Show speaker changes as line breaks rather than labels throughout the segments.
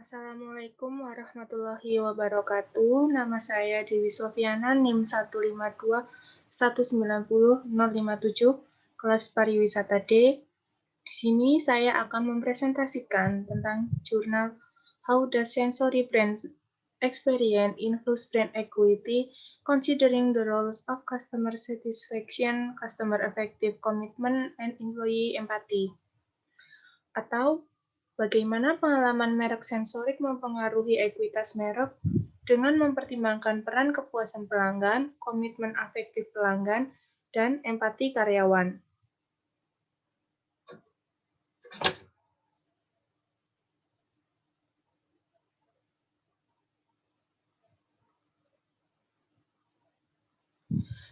Assalamualaikum warahmatullahi wabarakatuh. Nama saya Dewi Sofiana, NIM 152190057, kelas pariwisata D. Di sini saya akan mempresentasikan tentang jurnal How Does Sensory Brand Experience Influence Brand Equity Considering the Roles of Customer Satisfaction, Customer Effective Commitment, and Employee Empathy. Atau bagaimana pengalaman merek sensorik mempengaruhi ekuitas merek dengan mempertimbangkan peran kepuasan pelanggan, komitmen afektif pelanggan, dan empati karyawan.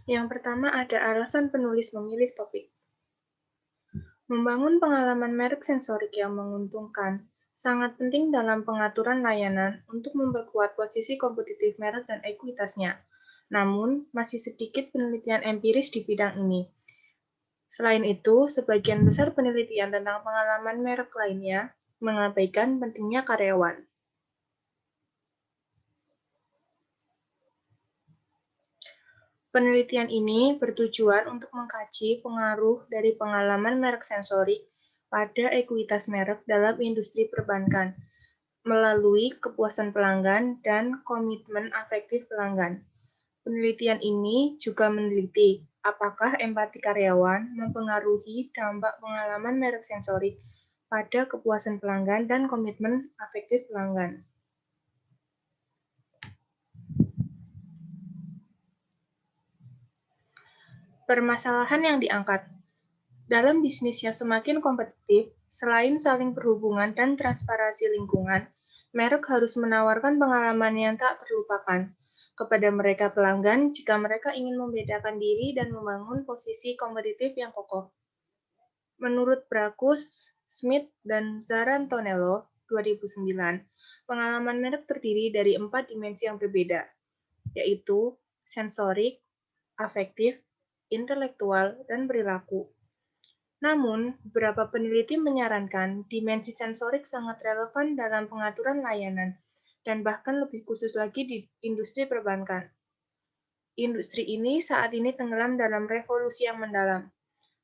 Yang pertama ada alasan penulis memilih topik. Membangun pengalaman merek sensorik yang menguntungkan sangat penting dalam pengaturan layanan untuk memperkuat posisi kompetitif merek dan ekuitasnya. Namun, masih sedikit penelitian empiris di bidang ini. Selain itu, sebagian besar penelitian tentang pengalaman merek lainnya mengabaikan pentingnya karyawan. Penelitian ini bertujuan untuk mengkaji pengaruh dari pengalaman merek sensorik pada ekuitas merek dalam industri perbankan melalui kepuasan pelanggan dan komitmen afektif pelanggan. Penelitian ini juga meneliti apakah empati karyawan mempengaruhi dampak pengalaman merek sensorik pada kepuasan pelanggan dan komitmen afektif pelanggan. Permasalahan yang diangkat. Dalam bisnis yang semakin kompetitif, selain saling berhubungan dan transparansi lingkungan, merek harus menawarkan pengalaman yang tak terlupakan kepada mereka pelanggan jika mereka ingin membedakan diri dan membangun posisi kompetitif yang kokoh. Menurut Brackus, Smith, dan Zarantonello 2009, pengalaman merek terdiri dari 4 dimensi yang berbeda, yaitu sensorik, afektif, intelektual, dan perilaku. Namun, beberapa peneliti menyarankan dimensi sensorik sangat relevan dalam pengaturan layanan, dan bahkan lebih khusus lagi di industri perbankan. Industri ini saat ini tenggelam dalam revolusi yang mendalam,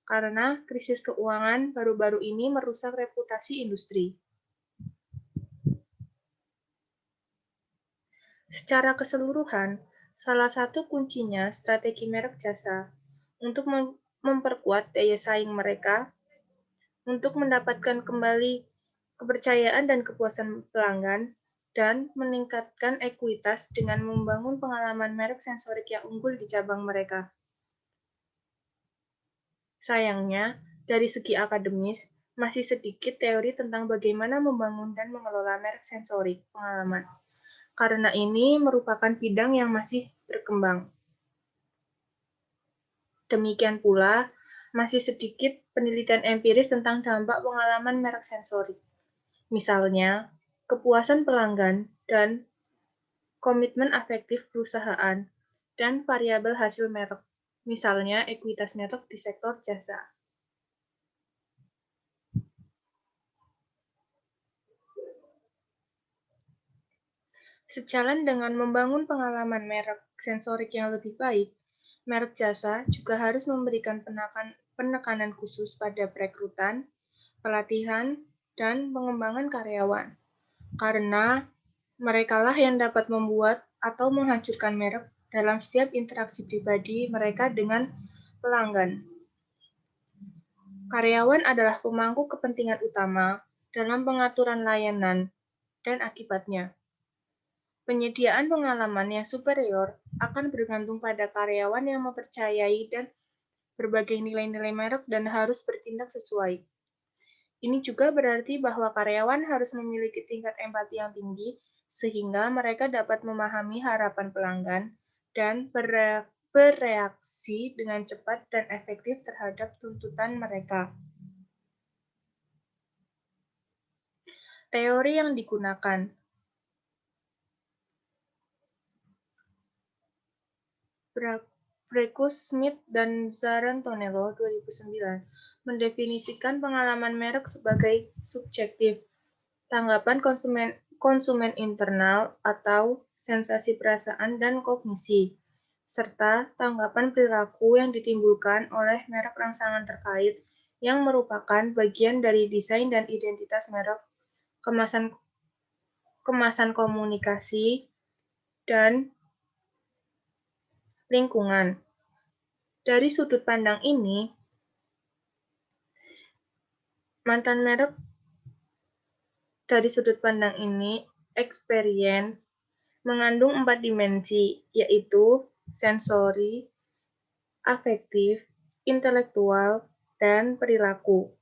karena krisis keuangan baru-baru ini merusak reputasi industri. Secara keseluruhan, salah satu kuncinya strategi merek jasa untuk memperkuat daya saing mereka, untuk mendapatkan kembali kepercayaan dan kepuasan pelanggan, dan meningkatkan ekuitas dengan membangun pengalaman merek sensorik yang unggul di cabang mereka. Sayangnya, dari segi akademis, masih sedikit teori tentang bagaimana membangun dan mengelola merek sensorik pengalaman. Karena ini merupakan bidang yang masih berkembang. Demikian pula, masih sedikit penelitian empiris tentang dampak pengalaman merek sensorik. Misalnya, kepuasan pelanggan dan komitmen afektif perusahaan, dan variabel hasil merek, misalnya ekuitas merek di sektor jasa. Sejalan dengan membangun pengalaman merek sensorik yang lebih baik, merek jasa juga harus memberikan penekanan khusus pada perekrutan, pelatihan, dan pengembangan karyawan. Karena merekalah yang dapat membuat atau menghancurkan merek dalam setiap interaksi pribadi mereka dengan pelanggan. Karyawan adalah pemangku kepentingan utama dalam pengaturan layanan dan akibatnya. Penyediaan pengalaman yang superior akan bergantung pada karyawan yang mempercayai dan berbagai nilai-nilai merek dan harus bertindak sesuai. Ini juga berarti bahwa karyawan harus memiliki tingkat empati yang tinggi sehingga mereka dapat memahami harapan pelanggan dan bereaksi dengan cepat dan efektif terhadap tuntutan mereka. Teori yang digunakan. Brackus, Smith, dan Zarantonello 2009 mendefinisikan pengalaman merek sebagai subjektif, tanggapan konsumen internal atau sensasi perasaan dan kognisi, serta tanggapan perilaku yang ditimbulkan oleh merek rangsangan terkait yang merupakan bagian dari desain dan identitas merek, kemasan komunikasi, dan lingkungan. Dari sudut pandang ini, experience mengandung 4 dimensi, yaitu sensori, afektif, intelektual, dan perilaku.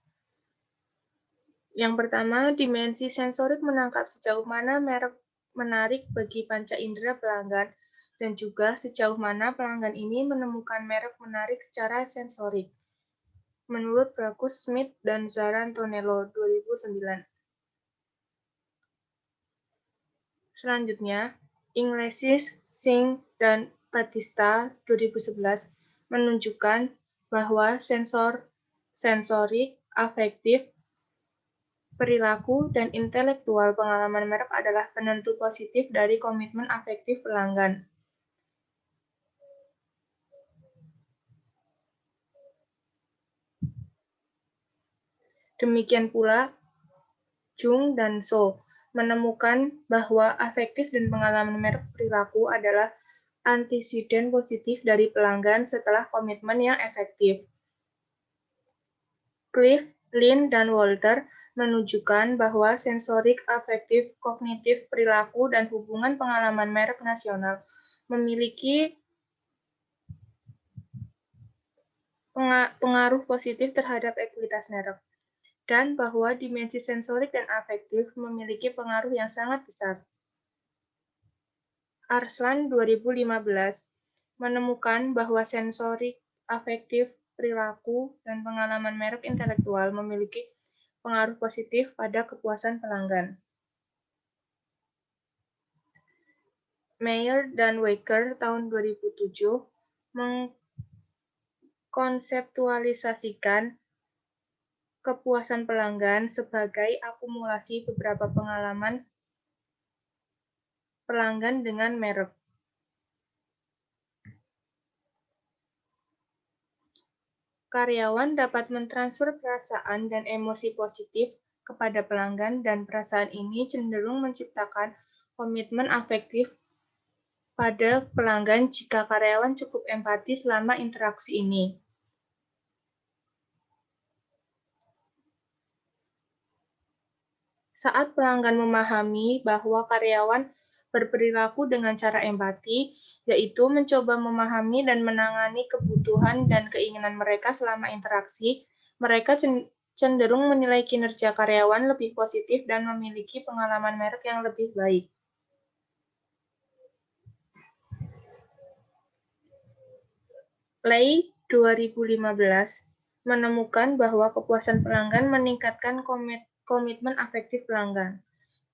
Yang pertama, dimensi sensorik menangkap sejauh mana merek menarik bagi panca indera pelanggan dan juga sejauh mana pelanggan ini menemukan merek menarik secara sensorik. Menurut Brackus Smith dan Zara Antonello 2009. Selanjutnya, Iglesias, Singh, dan Batista 2011 menunjukkan bahwa sensorik, afektif, perilaku, dan intelektual pengalaman merek adalah penentu positif dari komitmen afektif pelanggan. Demikian pula, Jung dan So menemukan bahwa afektif dan pengalaman merek perilaku adalah antisiden positif dari pelanggan setelah komitmen yang efektif. Cliff, Lin, dan Walter menunjukkan bahwa sensorik, afektif, kognitif, perilaku, dan hubungan pengalaman merek nasional memiliki pengaruh positif terhadap ekuitas merek, dan bahwa dimensi sensorik dan afektif memiliki pengaruh yang sangat besar. Arslan 2015 menemukan bahwa sensorik, afektif, perilaku, dan pengalaman merek intelektual memiliki pengaruh positif pada kepuasan pelanggan. Meyer dan Waker tahun 2007 mengkonseptualisasikan kepuasan pelanggan sebagai akumulasi beberapa pengalaman pelanggan dengan merek. Karyawan dapat mentransfer perasaan dan emosi positif kepada pelanggan, dan perasaan ini cenderung menciptakan komitmen afektif pada pelanggan jika karyawan cukup empati selama interaksi ini. Saat pelanggan memahami bahwa karyawan berperilaku dengan cara empati, yaitu mencoba memahami dan menangani kebutuhan dan keinginan mereka selama interaksi, mereka cenderung menilai kinerja karyawan lebih positif dan memiliki pengalaman merek yang lebih baik. Lei 2015 menemukan bahwa kepuasan pelanggan meningkatkan komitmen afektif pelanggan.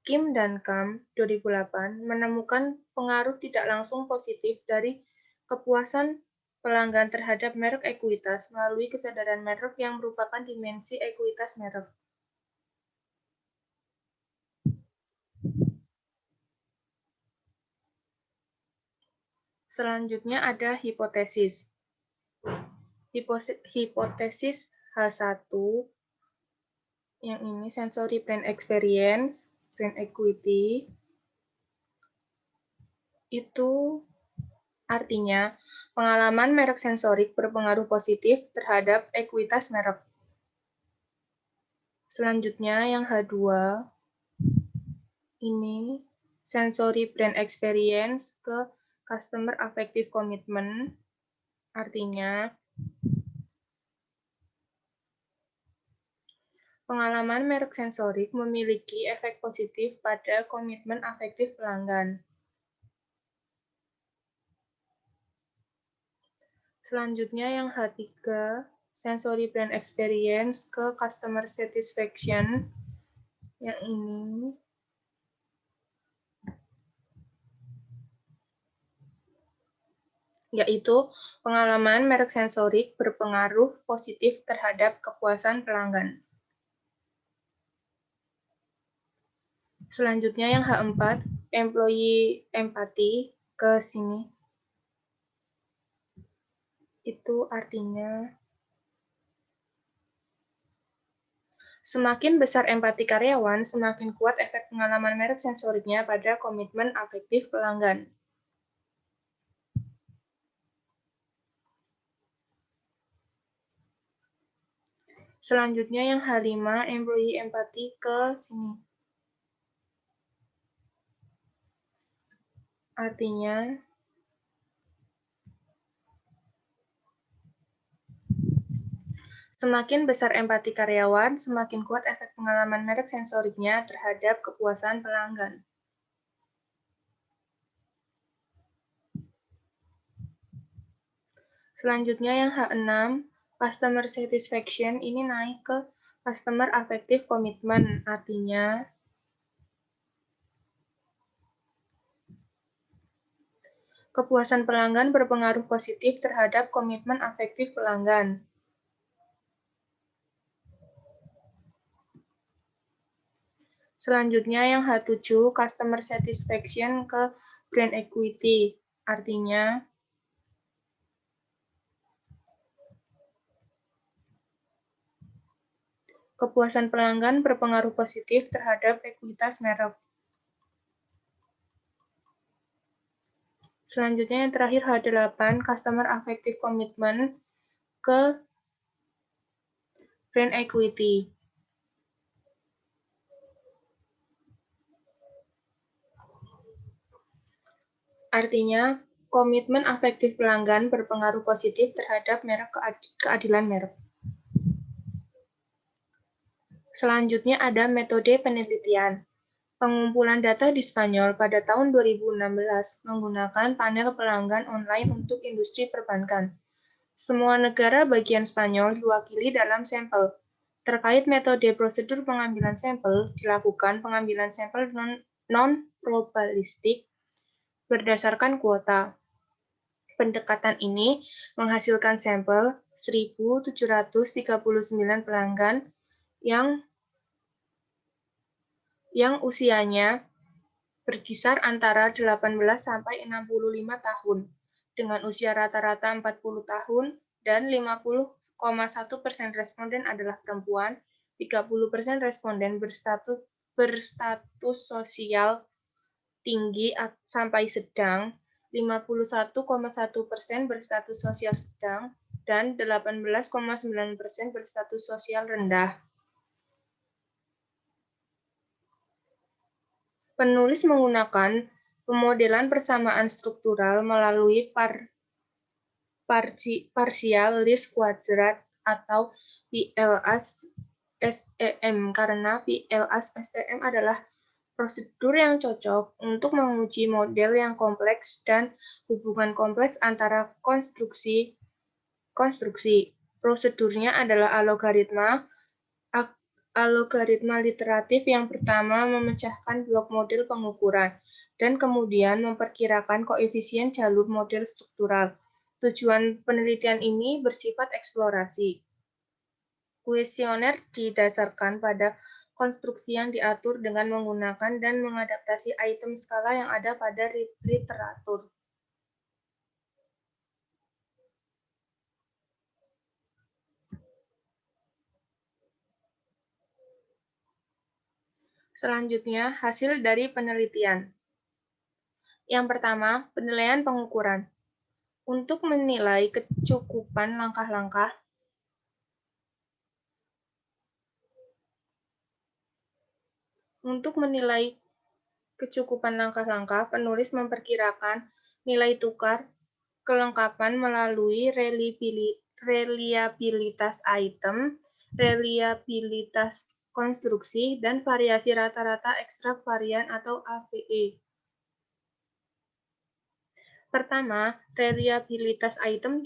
Kim dan Kam 2008 menemukan pengaruh tidak langsung positif dari kepuasan pelanggan terhadap merek ekuitas melalui kesadaran merek yang merupakan dimensi ekuitas merek. Selanjutnya ada hipotesis. Hipotesis H1 yang ini sensory brand experience, brand equity, itu artinya pengalaman merek sensorik berpengaruh positif terhadap ekuitas merek. Selanjutnya yang H2 ini sensory brand experience ke customer affective commitment, artinya pengalaman merek sensorik memiliki efek positif pada komitmen afektif pelanggan. Selanjutnya yang H3, sensory brand experience ke customer satisfaction. Yang ini yaitu pengalaman merek sensorik berpengaruh positif terhadap kepuasan pelanggan. Selanjutnya yang H4, employee empathy ke sini. Itu artinya semakin besar empati karyawan, semakin kuat efek pengalaman merek sensoriknya pada komitmen afektif pelanggan. Selanjutnya yang H5, employee empathy ke sini. Artinya, semakin besar empati karyawan, semakin kuat efek pengalaman merek sensoriknya terhadap kepuasan pelanggan. Selanjutnya yang H6, customer satisfaction, ini naik ke customer affective commitment. Artinya, kepuasan pelanggan berpengaruh positif terhadap komitmen afektif pelanggan. Selanjutnya yang H7, customer satisfaction ke brand equity. Artinya, kepuasan pelanggan berpengaruh positif terhadap ekuitas merek. Selanjutnya yang terakhir H8, customer affective commitment ke brand equity. Artinya, komitmen afektif pelanggan berpengaruh positif terhadap keadilan merek. Selanjutnya ada metode penelitian. Pengumpulan data di Spanyol pada tahun 2016 menggunakan panel pelanggan online untuk industri perbankan. Semua negara bagian Spanyol diwakili dalam sampel. Terkait metode prosedur pengambilan sampel, dilakukan pengambilan sampel non-probabilistik berdasarkan kuota. Pendekatan ini menghasilkan sampel 1.739 pelanggan yang usianya berkisar antara 18 sampai 65 tahun, dengan usia rata-rata 40 tahun dan 50,1% responden adalah perempuan, 30% responden berstatus sosial tinggi sampai sedang, 51,1% berstatus sosial sedang, dan 18,9% berstatus sosial rendah. Penulis menggunakan pemodelan persamaan struktural melalui partial least quadrant atau PLS-SEM karena PLS-SEM adalah prosedur yang cocok untuk menguji model yang kompleks dan hubungan kompleks antara konstruksi. Prosedurnya adalah algoritma literatif yang pertama memecahkan blok model pengukuran dan kemudian memperkirakan koefisien jalur model struktural. Tujuan penelitian ini bersifat eksplorasi. Kuesioner didasarkan pada konstruksi yang diatur dengan menggunakan dan mengadaptasi item skala yang ada pada literatur. Selanjutnya, hasil dari penelitian. Yang pertama, penilaian pengukuran. Untuk menilai kecukupan langkah-langkah, penulis memperkirakan nilai tukar kelengkapan melalui reliabilitas item, reliabilitas konstruksi, dan variasi rata-rata ekstrak varian atau AVE. Pertama, reliabilitas item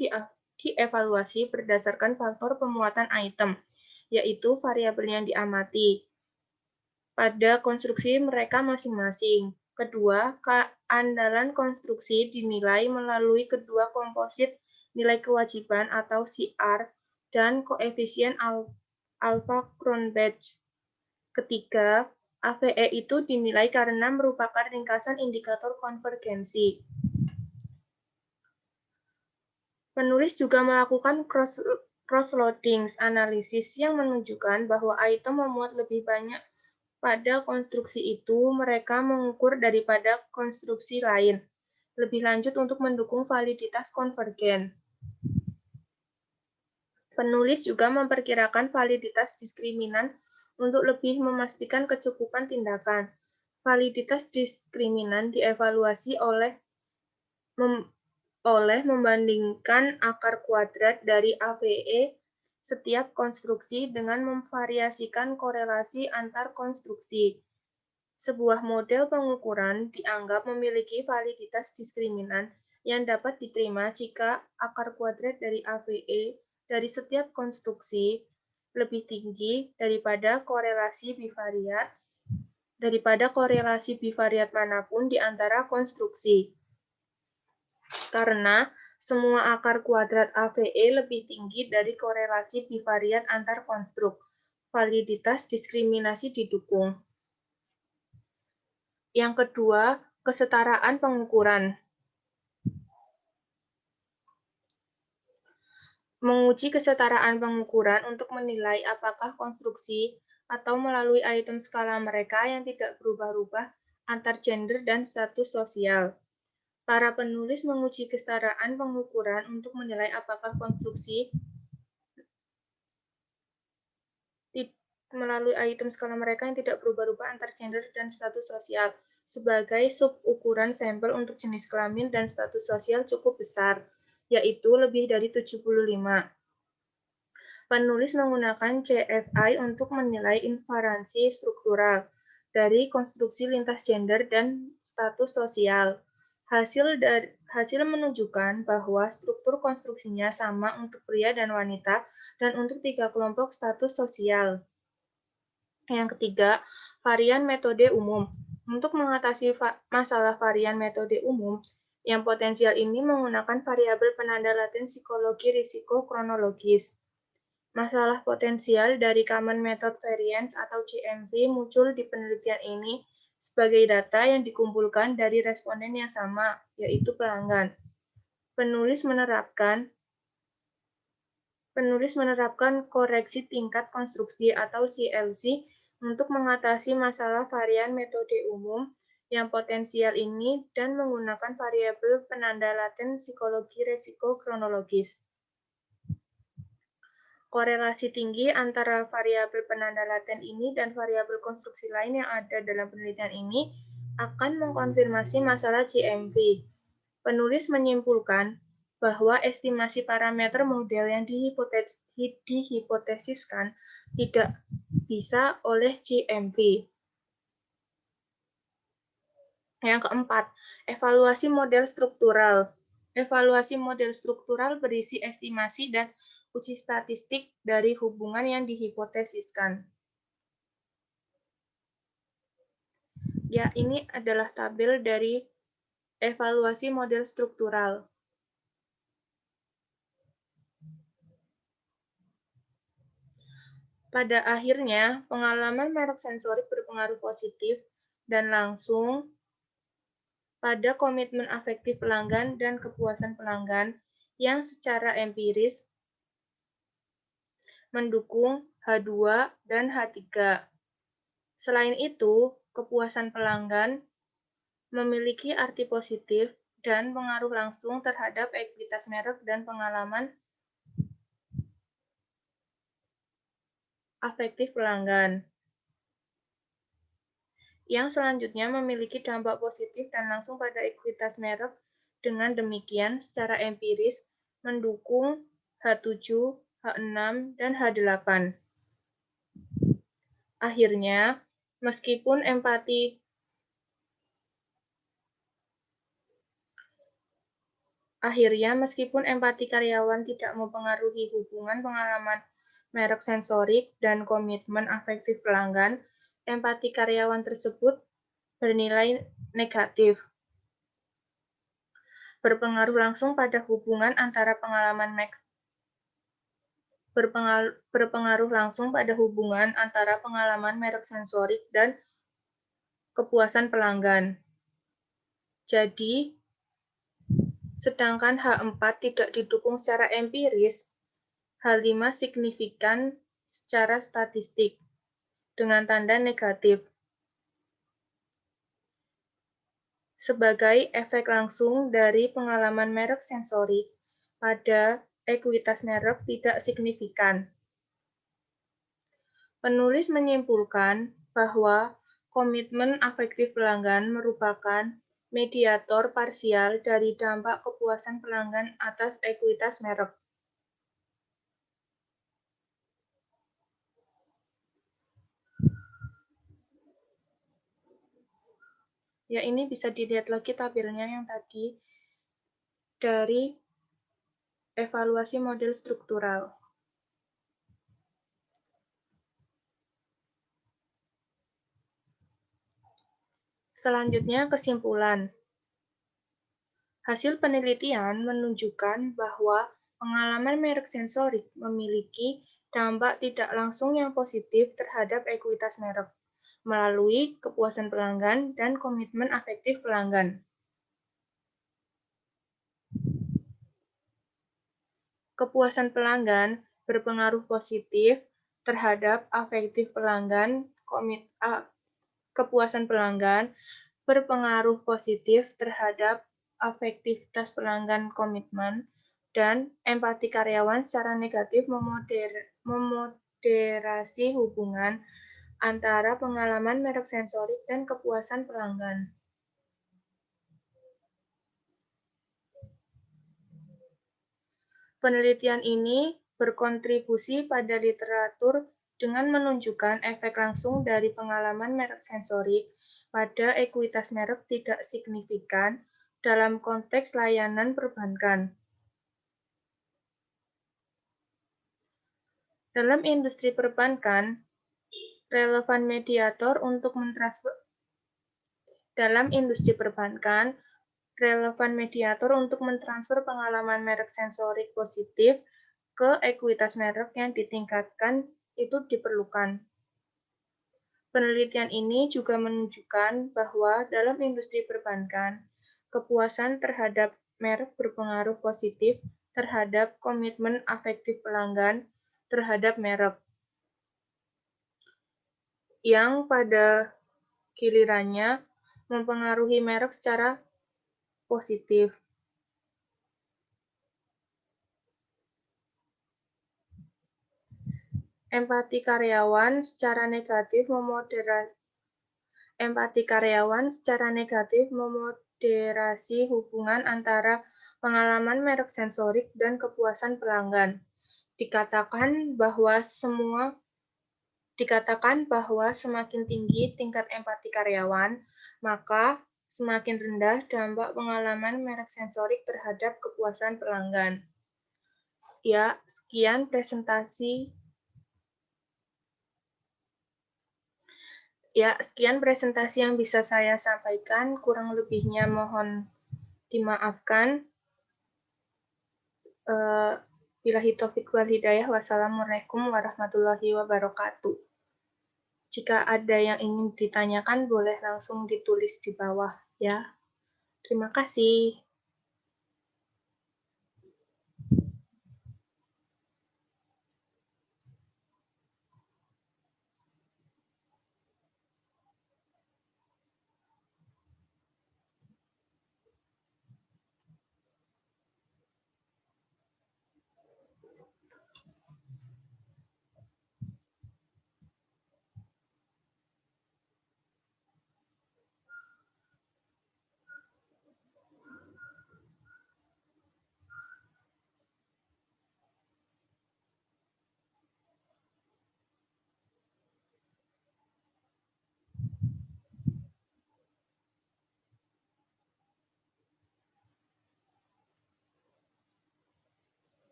dievaluasi berdasarkan faktor pemuatan item, yaitu variabel yang diamati pada konstruksi mereka masing-masing. Kedua, keandalan konstruksi dinilai melalui kedua komposit nilai kewajiban atau CR dan koefisien alpha Cronbach. Ketiga, AVE itu dinilai karena merupakan ringkasan indikator konvergensi. Penulis juga melakukan cross-loading analisis yang menunjukkan bahwa item memuat lebih banyak pada konstruksi itu mereka mengukur daripada konstruksi lain. Lebih lanjut untuk mendukung validitas konvergen. Penulis juga memperkirakan validitas diskriminan untuk lebih memastikan kecukupan tindakan. Validitas diskriminan dievaluasi oleh membandingkan akar kuadrat dari AVE setiap konstruksi dengan memvariasikan korelasi antar konstruksi. Sebuah model pengukuran dianggap memiliki validitas diskriminan yang dapat diterima jika akar kuadrat dari AVE dari setiap konstruksi lebih tinggi daripada korelasi bivariat manapun di antara konstruksi. Karena semua akar kuadrat AVE lebih tinggi dari korelasi bivariat antar konstruk, validitas diskriminasi didukung. Yang kedua, kesetaraan pengukuran. Menguji kesetaraan pengukuran untuk menilai apakah konstruksi atau melalui item skala mereka yang tidak berubah-ubah antar gender dan status sosial. Para penulis menguji kesetaraan pengukuran untuk menilai apakah konstruksi melalui item skala mereka yang tidak berubah-ubah antar gender dan status sosial sebagai subukuran sampel untuk jenis kelamin dan status sosial cukup besar, yaitu lebih dari 75. Penulis menggunakan CFI untuk menilai inferensi struktural dari konstruksi lintas gender dan status sosial. Hasil menunjukkan bahwa struktur konstruksinya sama untuk pria dan wanita dan untuk 3 kelompok status sosial. Yang ketiga, varian metode umum. Untuk mengatasi masalah varian metode umum, yang potensial ini menggunakan variabel penanda laten psikologi risiko kronologis. Masalah potensial dari Common Method Variance atau CMV muncul di penelitian ini sebagai data yang dikumpulkan dari responden yang sama, yaitu pelanggan. Penulis menerapkan koreksi tingkat konstruksi atau CLC untuk mengatasi masalah varian metode umum yang potensial ini dan menggunakan variabel penanda laten psikologi risiko kronologis. Korelasi tinggi antara variabel penanda laten ini dan variabel konstruksi lain yang ada dalam penelitian ini akan mengkonfirmasi masalah CMV. Penulis menyimpulkan bahwa estimasi parameter model yang dihipotesiskan tidak bisa oleh CMV. Yang keempat, evaluasi model struktural. Evaluasi model struktural berisi estimasi dan uji statistik dari hubungan yang dihipotesiskan. Ya, ini adalah tabel dari evaluasi model struktural. Pada akhirnya, pengalaman merek sensorik berpengaruh positif dan langsung pada komitmen afektif pelanggan dan kepuasan pelanggan yang secara empiris mendukung H2 dan H3. Selain itu, kepuasan pelanggan memiliki arti positif dan pengaruh langsung terhadap ekuitas merek dan pengalaman afektif pelanggan. Yang selanjutnya memiliki dampak positif dan langsung pada ekuitas merek. Dengan demikian, secara empiris mendukung H7, H6, dan H8. Akhirnya, meskipun empati karyawan tidak mempengaruhi hubungan pengalaman merek sensorik dan komitmen afektif pelanggan, empati karyawan tersebut bernilai negatif. Berpengaruh langsung pada hubungan antara pengalaman merek sensorik dan kepuasan pelanggan. Jadi, sedangkan H4 tidak didukung secara empiris, H5 signifikan secara statistik dengan tanda negatif. Sebagai efek langsung dari pengalaman merek sensorik pada ekuitas merek tidak signifikan. Penulis menyimpulkan bahwa komitmen afektif pelanggan merupakan mediator parsial dari dampak kepuasan pelanggan atas ekuitas merek. Ya, ini bisa dilihat lagi tabelnya yang tadi dari evaluasi model struktural. Selanjutnya, kesimpulan. Hasil penelitian menunjukkan bahwa pengalaman merek sensorik memiliki dampak tidak langsung yang positif terhadap ekuitas merek melalui kepuasan pelanggan dan komitmen afektif pelanggan. Kepuasan pelanggan berpengaruh positif terhadap afektif pelanggan, kepuasan pelanggan berpengaruh positif terhadap afektivitas pelanggan komitmen, dan empati karyawan secara negatif memoderasi hubungan antara pengalaman merek sensorik dan kepuasan pelanggan. Penelitian ini berkontribusi pada literatur dengan menunjukkan efek langsung dari pengalaman merek sensorik pada ekuitas merek tidak signifikan dalam konteks layanan perbankan. Dalam industri perbankan, relevan mediator untuk mentransfer pengalaman merek sensorik positif ke ekuitas merek yang ditingkatkan itu diperlukan. Penelitian ini juga menunjukkan bahwa dalam industri perbankan, kepuasan terhadap merek berpengaruh positif terhadap komitmen afektif pelanggan terhadap merek, yang pada gilirannya mempengaruhi merek secara positif. Empati karyawan secara negatif memoderasi hubungan antara pengalaman merek sensorik dan kepuasan pelanggan. Dikatakan bahwa semakin tinggi tingkat empati karyawan, maka semakin rendah dampak pengalaman merek sensorik terhadap kepuasan pelanggan. Ya, sekian presentasi yang bisa saya sampaikan. Kurang lebihnya mohon dimaafkan. Billahi taufiq wal hidayah. Wassalamualaikum warahmatullahi wabarakatuh. Jika ada yang ingin ditanyakan, boleh langsung ditulis di bawah ya. Terima kasih.